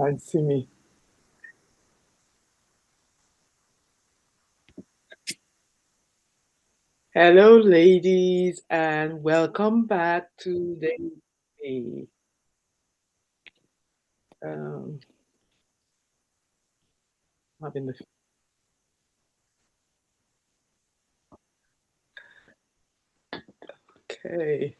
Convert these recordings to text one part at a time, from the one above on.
can't see me. Hello, ladies, and welcome back to the um, having the okay.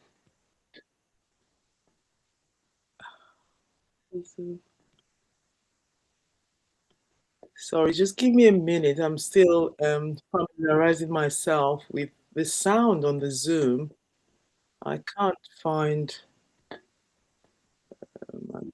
Sorry, just give me a minute. I'm still familiarizing myself with the sound on the Zoom. I can't find. Um,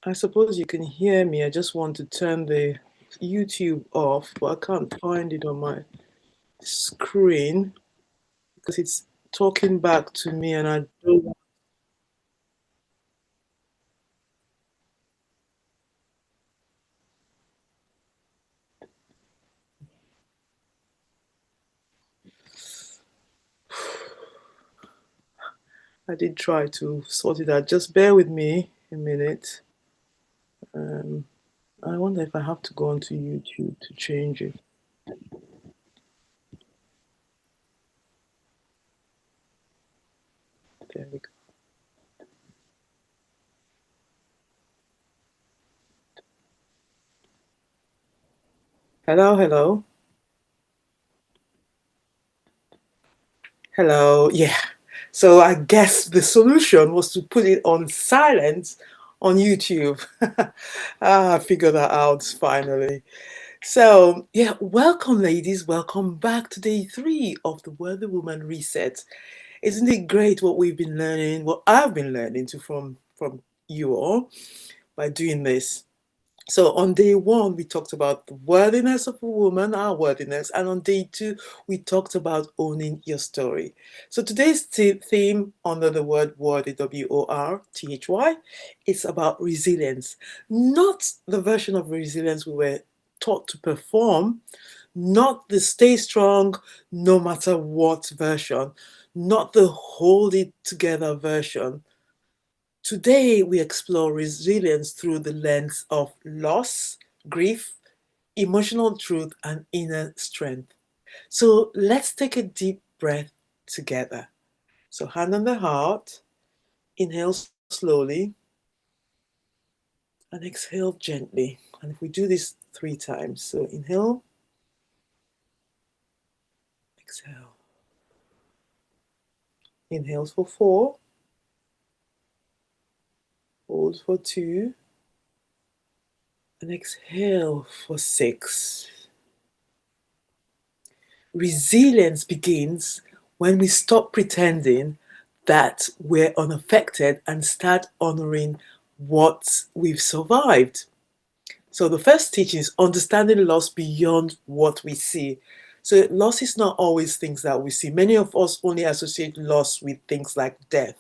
I suppose you can hear me. I just want to turn the YouTube off, but I can't find it on my screen because it's talking back to me, and I don't. I did try to sort it out. Just bear with me a minute. Um, I wonder if I have to go onto YouTube to change it. There we go. Hello, hello, hello. Yeah. So I guess the solution was to put it on silent on YouTube. I figured that out finally. So, yeah, welcome, ladies. Welcome back to day 3 of the Worthy Woman Reset. Isn't it great what we've been learning, what I've been learning from you all by doing this? So on day 1, we talked about the worthiness of a woman, our worthiness, and on day 2, we talked about owning your story. So today's theme under the word worthy, W-O-R-T-H-Y, is about resilience, not the version of resilience we were taught to perform, not the stay strong no matter what version, not the hold it together version. Today, we explore resilience through the lens of loss, grief, emotional truth, and inner strength. So let's take a deep breath together. So, hand on the heart, inhale slowly, and exhale gently. And if we do this 3 times, so inhale, exhale. Inhale for 4, hold for 2, and exhale for 6. Resilience begins when we stop pretending that we're unaffected and start honoring what we've survived. So, the first teaching is understanding loss beyond what we see. So, loss is not always things that we see. Many of us only associate loss with things like death,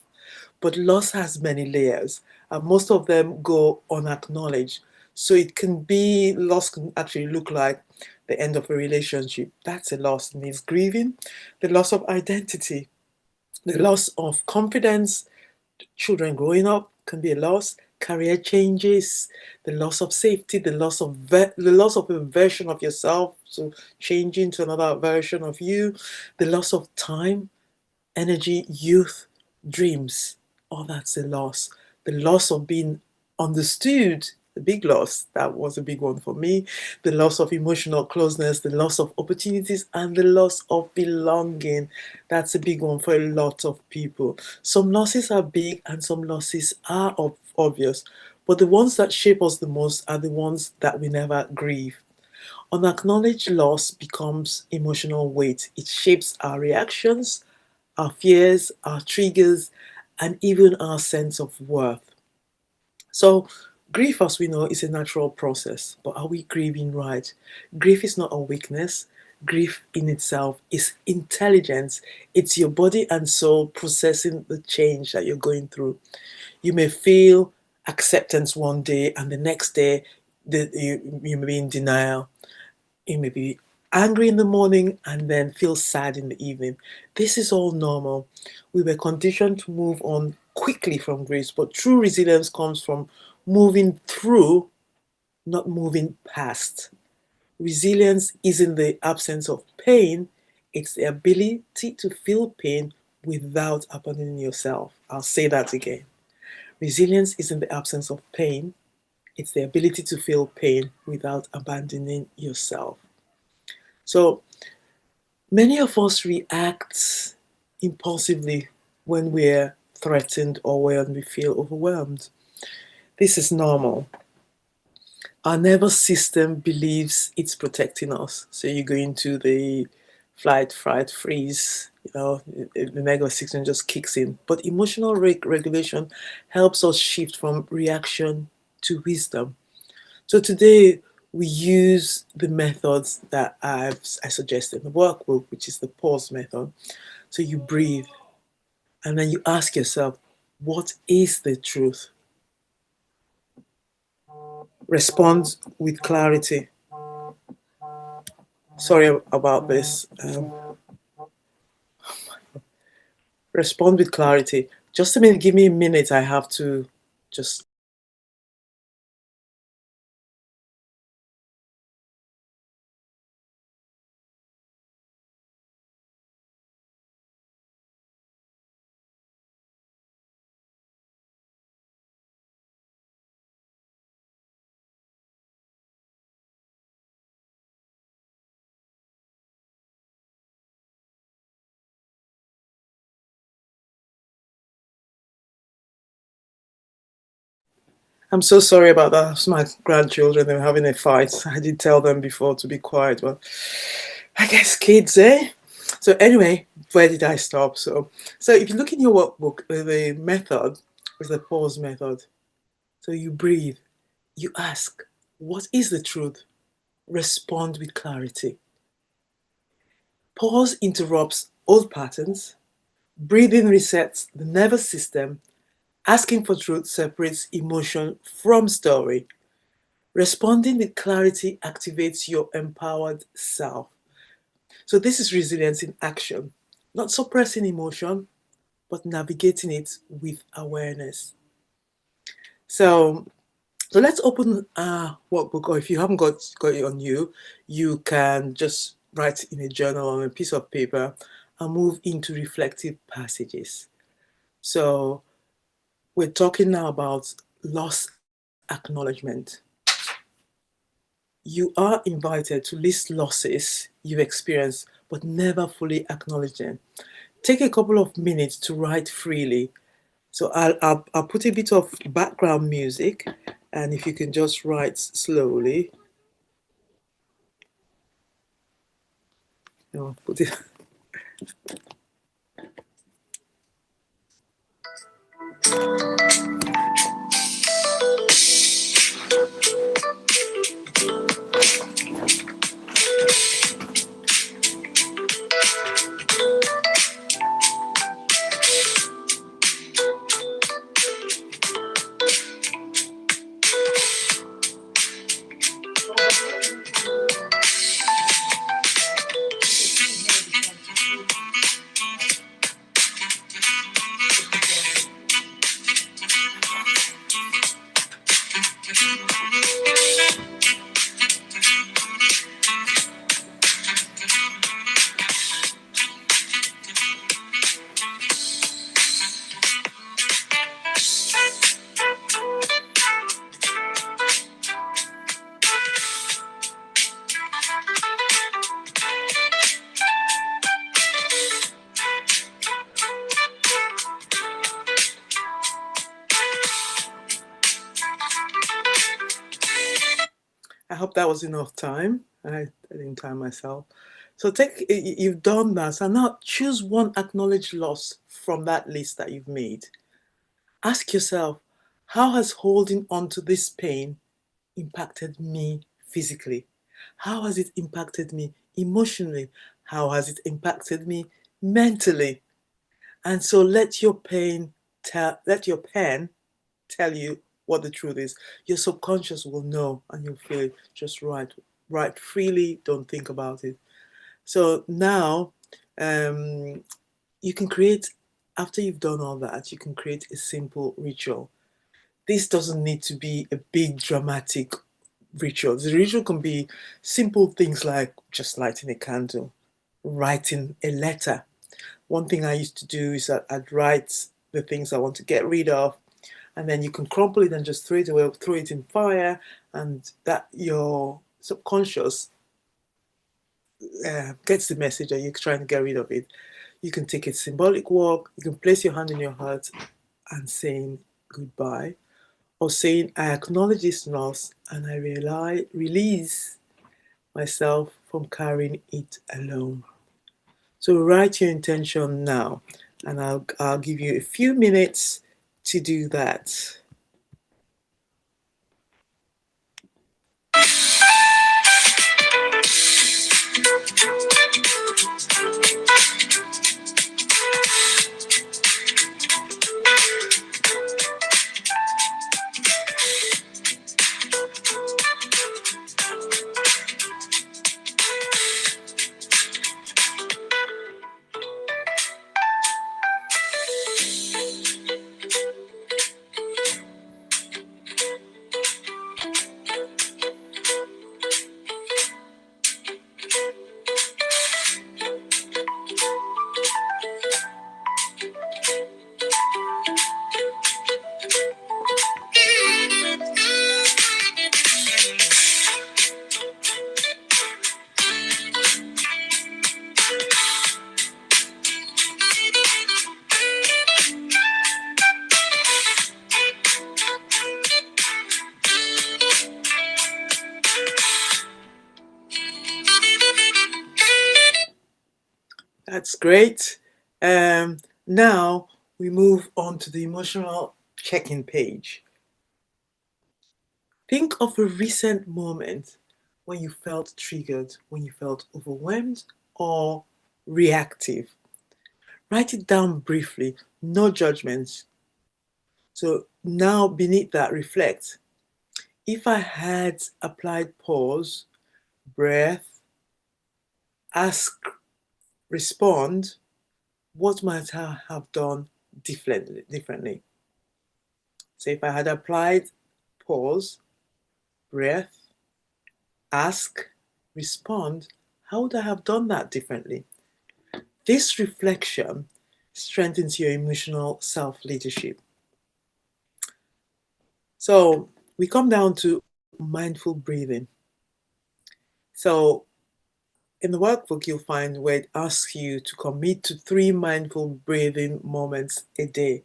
but loss has many layers, and most of them go unacknowledged. So it can be loss can actually look like the end of a relationship. That's a loss. It means grieving, the loss of identity, the loss of confidence. Children growing up can be a loss. Career changes, the loss of safety, the loss of a version of yourself, so changing to another version of you, the loss of time, energy, youth, dreams. Oh, that's a loss. The loss of being understood, the big loss. That was a big one for me. The loss of emotional closeness, the loss of opportunities, and the loss of belonging. That's a big one for a lot of people. Some losses are big and some losses are obvious. But the ones that shape us the most are the ones that we never grieve. Unacknowledged loss becomes emotional weight. It shapes our reactions, our fears, our triggers, and even our sense of worth. So, grief, as we know, is a natural process, but are we grieving right? Grief is not a weakness. Grief in itself is intelligence. It's your body and soul processing the change that you're going through. You may feel acceptance one day, and the next day you may be in denial. You may be angry in the morning and then feel sad in the evening. This is all normal. We were conditioned to move on quickly from grief, but true resilience comes from moving through, not moving past. Resilience isn't the absence of pain, it's the ability to feel pain without abandoning yourself. I'll say that again. Resilience isn't the absence of pain, it's the ability to feel pain without abandoning yourself. So many of us react impulsively when we're threatened or when we feel overwhelmed. This is normal. Our nervous system believes it's protecting us. So you go into the flight, fright, freeze, the nervous system just kicks in. But emotional regulation helps us shift from reaction to wisdom. So today we use the methods that I suggested in the workbook, which is the pause method. So you breathe and then you ask yourself, what is the truth? Respond with clarity. Sorry about this. Respond with clarity. Just a minute, give me a minute. I have to just. I'm so sorry about that. It's my grandchildren, they were having a fight. I did tell them before to be quiet, but I guess kids, eh? So anyway, where did I stop? So if you look in your workbook, the method is the pause method. So you breathe, you ask, what is the truth? Respond with clarity. Pause interrupts old patterns. Breathing resets the nervous system. Asking for truth separates emotion from story. Responding with clarity activates your empowered self. So this is resilience in action, not suppressing emotion, but navigating it with awareness. So, so let's open a workbook, or if you haven't got it on you, you can just write in a journal on a piece of paper and move into reflective passages. So we're talking now about loss acknowledgement. You are invited to list losses you've experienced but never fully acknowledge them. Take a couple of minutes to write freely. So I'll put a bit of background music, and if you can just write slowly, put it. I hope that was enough time. I didn't time myself. So you've done that. So now choose one acknowledged loss from that list that you've made. Ask yourself, how has holding on to this pain impacted me physically? How has it impacted me emotionally? How has it impacted me mentally? And so let your pen tell you what the truth is. Your subconscious will know, and you'll feel it. Just write freely. Don't think about it. So now, you can create. After you've done all that, you can create a simple ritual. This doesn't need to be a big dramatic ritual. The ritual can be simple things like just lighting a candle, writing a letter. One thing I used to do is that I'd write the things I want to get rid of, and then you can crumple it and just throw it away, throw it in fire, and that your subconscious gets the message that you're trying to get rid of it. You can take a symbolic walk. You can place your hand in your heart and saying goodbye, or saying I acknowledge this loss and I release myself from carrying it alone. So write your intention now, and I'll give you a few minutes to do that. That's great. Now we move on to the emotional check-in page. Think of a recent moment when you felt triggered, when you felt overwhelmed or reactive. Write it down briefly, no judgments. So now beneath that, reflect. If I had applied pause, breath, ask, respond, what might I have done differently? So if I had applied pause, breath, ask, respond, how would I have done that differently? This reflection strengthens your emotional self-leadership. So we come down to mindful breathing. So in the workbook, you'll find where it asks you to commit to 3 mindful breathing moments a day.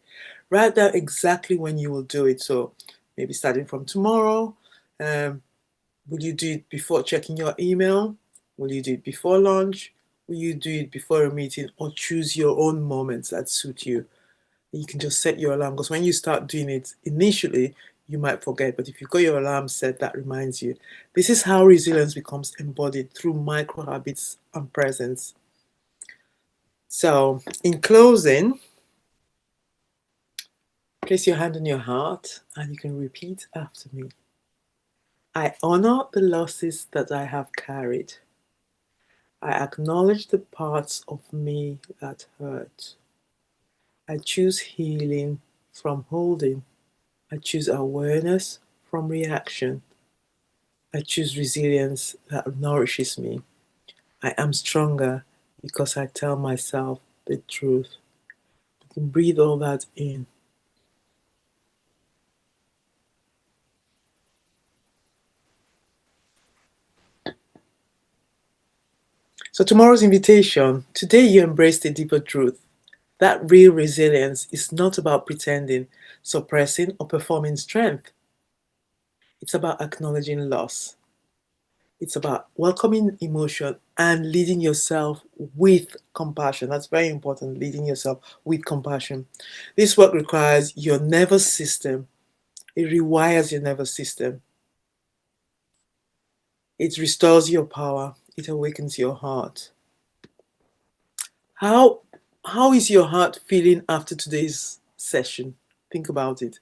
Write down exactly when you will do it. So maybe starting from tomorrow. Will you do it before checking your email? Will you do it before lunch? Will you do it before a meeting? Or choose your own moments that suit you? You can just set your alarm, because when you start doing it initially, you might forget, but if you've got your alarm set, that reminds you. This is how resilience becomes embodied through micro habits and presence. So in closing, place your hand on your heart and you can repeat after me. I honor the losses that I have carried. I acknowledge the parts of me that hurt. I choose healing from holding. I choose awareness from reaction. I choose resilience that nourishes me. I am stronger because I tell myself the truth. You can breathe all that in. So tomorrow's invitation, today you embraced a deeper truth. That real resilience is not about pretending, suppressing, or performing strength. It's about acknowledging loss. It's about welcoming emotion and leading yourself with compassion. That's very important, leading yourself with compassion. This work requires your nervous system. It rewires your nervous system. It restores your power. It awakens your heart. How is your heart feeling after today's session? Think about it.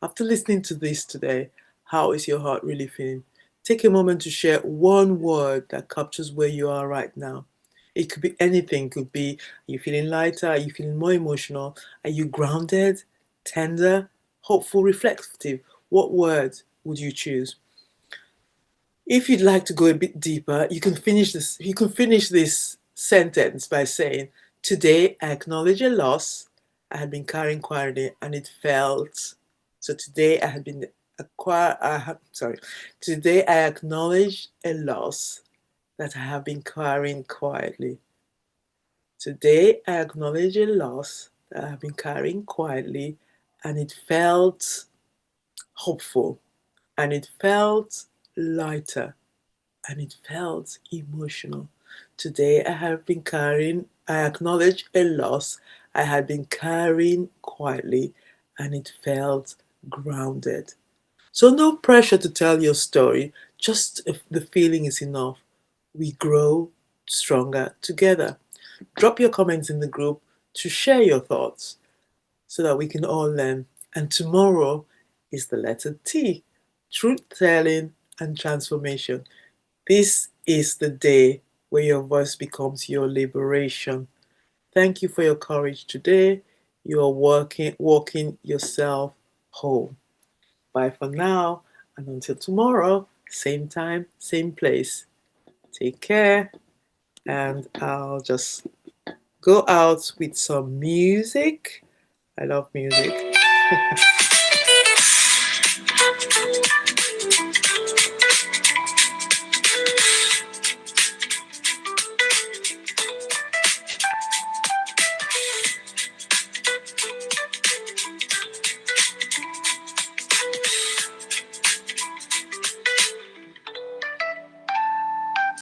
After listening to this today, how is your heart really feeling? Take a moment to share one word that captures where you are right now. It could be anything. It could be, are you feeling lighter? Are you feeling more emotional? Are you grounded, tender, hopeful, reflective? What word would you choose? If you'd like to go a bit deeper, you can finish this. You can finish this sentence by saying, "Today I acknowledge a loss I had been carrying quietly, and it felt." So today I had been acquire. Sorry. Today I acknowledge a loss that I have been carrying quietly. Today I acknowledge a loss that I have been carrying quietly, and it felt hopeful, and it felt lighter, and it felt emotional. Today I acknowledge a loss I had been carrying quietly, and it felt grounded. So, no pressure to tell your story, just if the feeling is enough. We grow stronger together. Drop your comments in the group to share your thoughts so that we can all learn. And tomorrow is the letter T, truth telling and transformation. This is the day where your voice becomes your liberation. Thank you for your courage today. You are walking yourself home. Bye for now, and until tomorrow, same time, same place. Take care, and I'll just go out with some music. I love music.